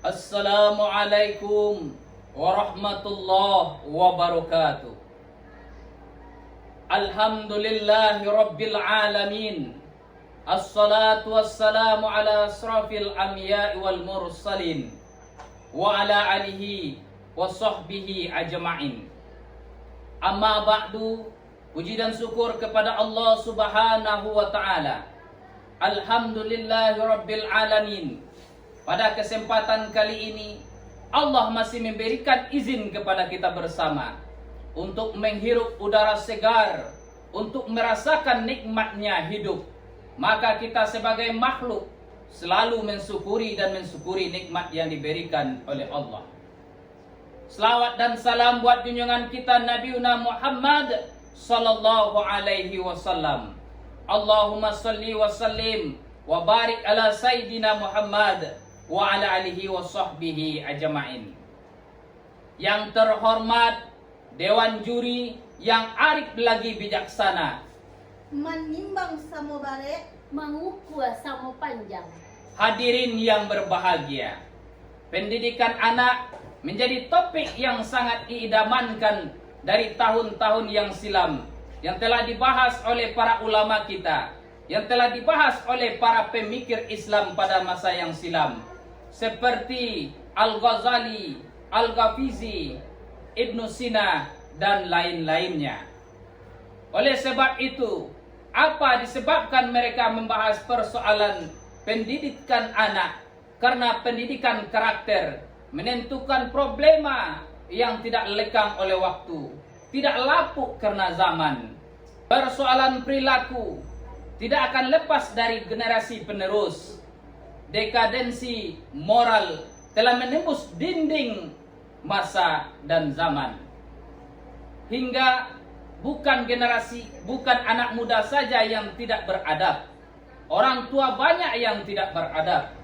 Assalamualaikum warahmatullahi wabarakatuh. Alhamdulillahi rabbil alamin. Assalatu wassalamu ala asrafil anbiya'i wal mursalin wa ala alihi wa sahbihi ajma'in. Amma ba'du, puji dan syukur kepada Allah Subhanahu wa ta'ala. Alhamdulillahi rabbil alamin. Pada kesempatan kali ini Allah masih memberikan izin kepada kita bersama untuk menghirup udara segar, untuk merasakan nikmatnya hidup. Maka kita sebagai makhluk selalu mensyukuri nikmat yang diberikan oleh Allah. Selawat dan salam buat junjungan kita Nabiuna Muhammad sallallahu alaihi wasallam. Allahumma salli wa sallim wa barik ala Sayyidina Muhammad wa ala alihi wa sahbihi ajma'in. Yang terhormat Dewan Juri yang arif lagi bijaksana, menimbang samo bare, mengukur samo panjang. Hadirin yang berbahagia, pendidikan anak menjadi topik yang sangat diidamankan dari tahun-tahun yang silam, yang telah dibahas oleh para ulama kita, yang telah dibahas oleh para pemikir Islam pada masa yang silam, seperti Al-Ghazali, Al-Ghafizi, Ibnu Sina, dan lain-lainnya. Oleh sebab itu, apa disebabkan mereka membahas persoalan pendidikan anak? Karena pendidikan karakter menentukan problema yang tidak lekang oleh waktu, tidak lapuk karena zaman. Persoalan perilaku tidak akan lepas dari generasi penerus. Dekadensi moral telah menembus dinding masa dan zaman. Hingga bukan anak muda saja yang tidak beradab. Orang tua banyak yang tidak beradab.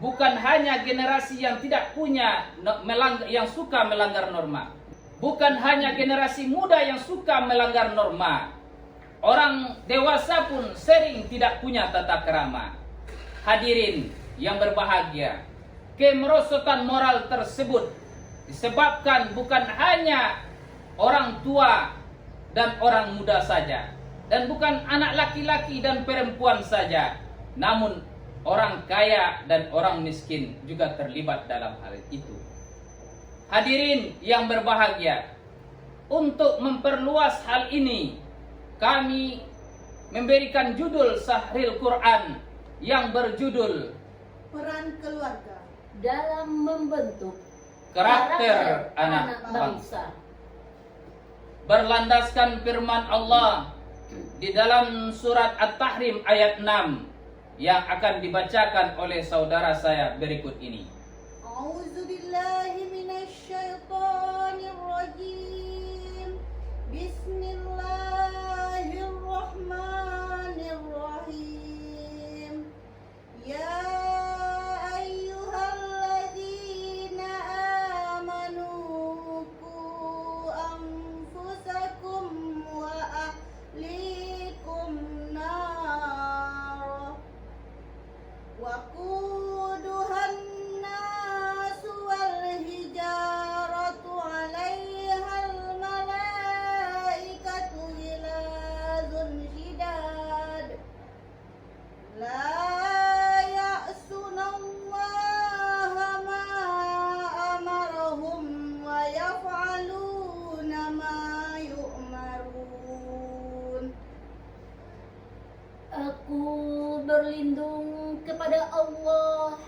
Bukan hanya generasi yang yang suka melanggar norma. Bukan hanya generasi muda yang suka melanggar norma. Orang dewasa pun sering tidak punya tata krama. Hadirin yang berbahagia, kemerosotan moral tersebut disebabkan bukan hanya orang tua dan orang muda saja, dan bukan anak laki-laki dan perempuan saja, namun orang kaya dan orang miskin juga terlibat dalam hal itu. Hadirin yang berbahagia, untuk memperluas hal ini, kami memberikan judul Sahril Quran yang berjudul peran keluarga dalam membentuk karakter anak bangsa. Berlandaskan firman Allah di dalam surat At-Tahrim ayat 6 yang akan dibacakan oleh saudara saya berikut ini. A'udzubillahi minasyaitonirrajim. Bismillahirrahmanirrahim. Ya ayyuhalladzina amanu qu anfusakum wa ahlikum nar wa quduhan nas wal hijaratu 'alaihal malaikatu ghilazun shidad la ya'sunallaha ma amarahum wa yaf'aluna ma yu'marun. Aku berlindung kepada Allah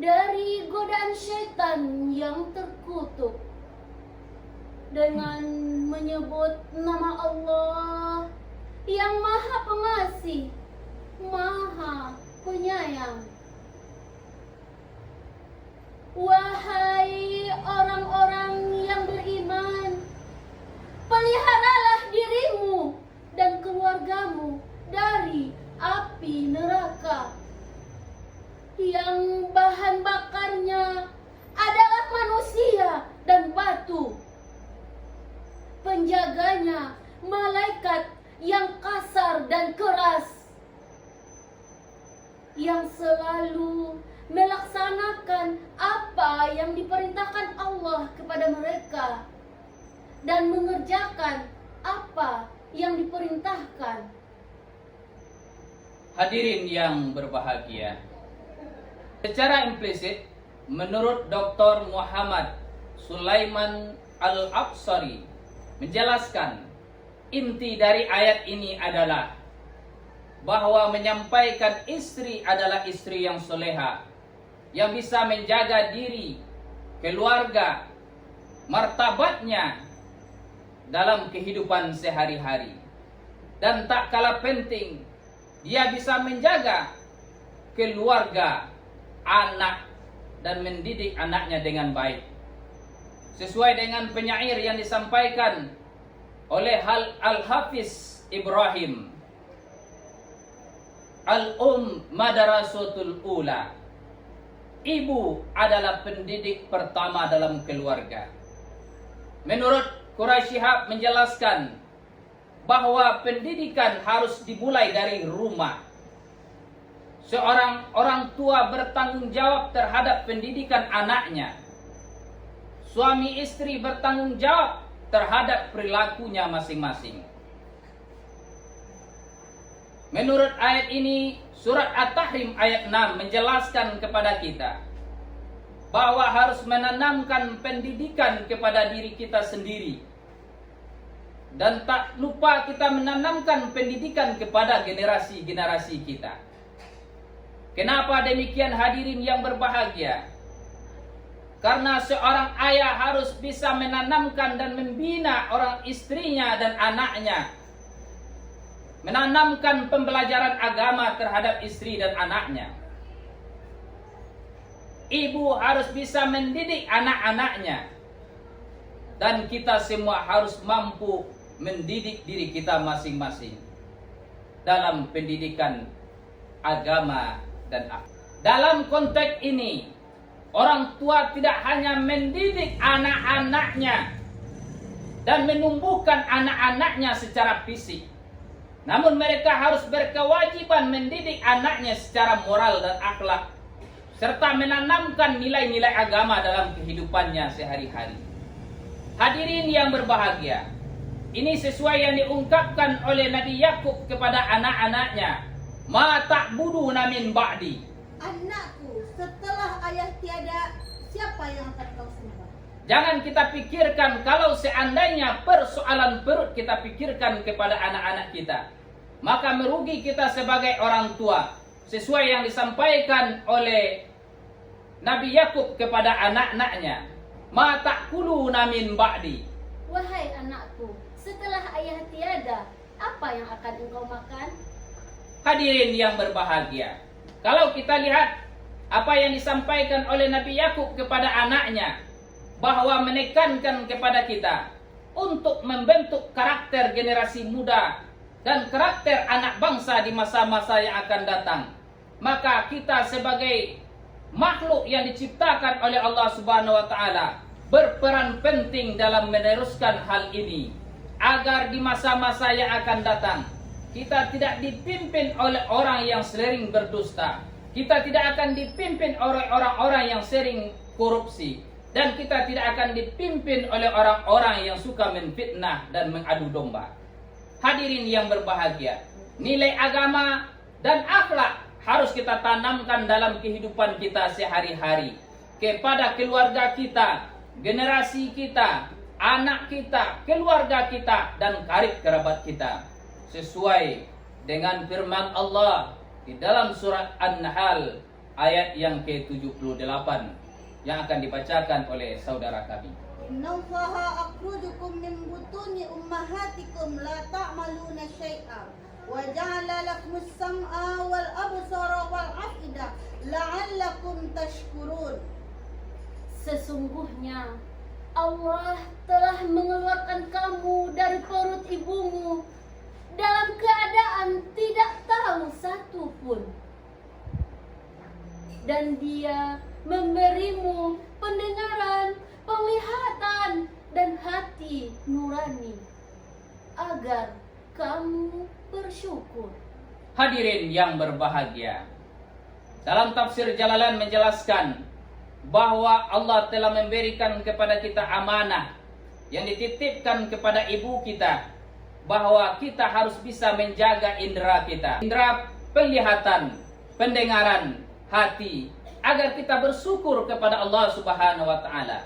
dari godaan syaitan yang terkutuk dengan menyebut nama Allah yang Maha Pengasih, Maha Penyayang. Wahai orang-orang yang beriman, peliharalah dirimu dan keluargamu dari api neraka yang bahan bakarnya adalah manusia dan batu. Penjaganya malaikat yang kasar dan keras, yang selalu melaksanakan apa yang diperintahkan Allah kepada mereka dan mengerjakan apa yang diperintahkan. Hadirin yang berbahagia, secara implisit menurut Dr. Muhammad Sulaiman Al-Absari menjelaskan inti dari ayat ini adalah bahwa menyampaikan istri adalah istri yang soleha, yang bisa menjaga diri, keluarga, martabatnya dalam kehidupan sehari-hari. Dan tak kalah penting, dia bisa menjaga keluarga, anak, dan mendidik anaknya dengan baik. Sesuai dengan penyair yang disampaikan oleh Al-Hafiz Ibrahim, Madarasatul Ula. Ibu adalah pendidik pertama dalam keluarga. Menurut Quraisy Shihab menjelaskan bahwa pendidikan harus dimulai dari rumah. Seorang orang tua bertanggung jawab terhadap pendidikan anaknya. Suami istri bertanggung jawab terhadap perilakunya masing-masing. Menurut ayat ini, surat At-Tahrim ayat 6 menjelaskan kepada kita bahwa harus menanamkan pendidikan kepada diri kita sendiri. Dan tak lupa kita menanamkan pendidikan kepada generasi-generasi kita. Kenapa demikian hadirin yang berbahagia? Karena seorang ayah harus bisa menanamkan dan membina orang istrinya dan anaknya. Menanamkan pembelajaran agama terhadap istri dan anaknya. Ibu harus bisa mendidik anak-anaknya. Dan kita semua harus mampu mendidik diri kita masing-masing dalam pendidikan agama dan akhlak. Dalam konteks ini, orang tua tidak hanya mendidik anak-anaknya dan menumbuhkan anak-anaknya secara fisik, namun mereka harus berkewajiban mendidik anaknya secara moral dan akhlak, serta menanamkan nilai-nilai agama dalam kehidupannya sehari-hari. Hadirin yang berbahagia, ini sesuai yang diungkapkan oleh Nabi Yakub kepada anak-anaknya. Ma ta'buduna min ba'di. Anakku, setelah ayah tiada, siapa yang akan kau sembah? Jangan kita pikirkan kalau seandainya persoalan perut kita pikirkan kepada anak-anak kita, maka merugi kita sebagai orang tua. Sesuai yang disampaikan oleh Nabi Yakub kepada anak-anaknya, ma ta'kuluna min ba'di. Wahai anakku, setelah ayah tiada, apa yang akan engkau makan? Hadirin yang berbahagia, kalau kita lihat apa yang disampaikan oleh Nabi Yakub kepada anaknya, bahwa menekankan kepada kita untuk membentuk karakter generasi muda dan karakter anak bangsa di masa-masa yang akan datang, maka kita sebagai makhluk yang diciptakan oleh Allah Subhanahu wa taala berperan penting dalam meneruskan hal ini, agar di masa-masa yang akan datang kita tidak dipimpin oleh orang yang sering berdusta, kita tidak akan dipimpin oleh orang-orang yang sering korupsi, dan kita tidak akan dipimpin oleh orang-orang yang suka menfitnah dan mengadu domba. Hadirin yang berbahagia, nilai agama dan akhlak harus kita tanamkan dalam kehidupan kita sehari-hari kepada keluarga kita, generasi kita, anak kita, keluarga kita, dan karib kerabat kita, sesuai dengan firman Allah di dalam surat An-Nahl ayat yang ke-78 yang akan dibacakan oleh saudara kami. Innallaha akhrajakum min butuni ummahatikum la ta'maluna syai'a wa ja'ala lakumus sam'a wal absara wal afida la'allakum tashkurun. Sesungguhnya Allah telah mengeluarkan kamu dari perut ibumu dalam keadaan tidak tahu satu pun. Dan Dia memberimu pendengaran, penglihatan, dan hati nurani agar kamu bersyukur. Hadirin yang berbahagia, Dalam tafsir Jalalain menjelaskan bahwa Allah telah memberikan kepada kita amanah yang dititipkan kepada ibu kita, bahwa kita harus bisa menjaga indera kita, indera penglihatan, pendengaran, hati, agar kita bersyukur kepada Allah Subhanahu wa taala.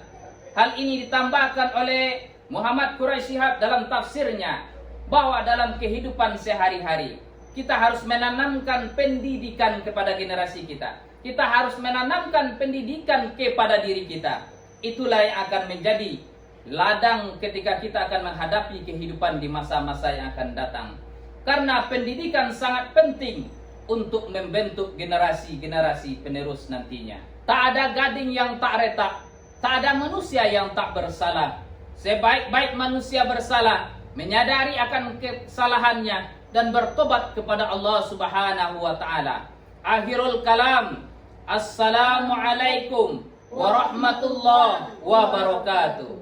Hal ini ditambahkan oleh Muhammad Quraisy Shihab dalam tafsirnya, bahwa dalam kehidupan sehari-hari kita harus menanamkan pendidikan kepada generasi kita. Kita harus menanamkan pendidikan kepada diri kita. Itulah yang akan menjadi ladang ketika kita akan menghadapi kehidupan di masa-masa yang akan datang. Karena pendidikan sangat penting untuk membentuk generasi-generasi penerus nantinya. Tak ada gading yang tak retak, tak ada manusia yang tak bersalah. Sebaik-baik manusia bersalah, menyadari akan kesalahannya dan bertobat kepada Allah Subhanahu wa taala. Akhirul kalam. Assalamualaikum warahmatullahi wabarakatuh.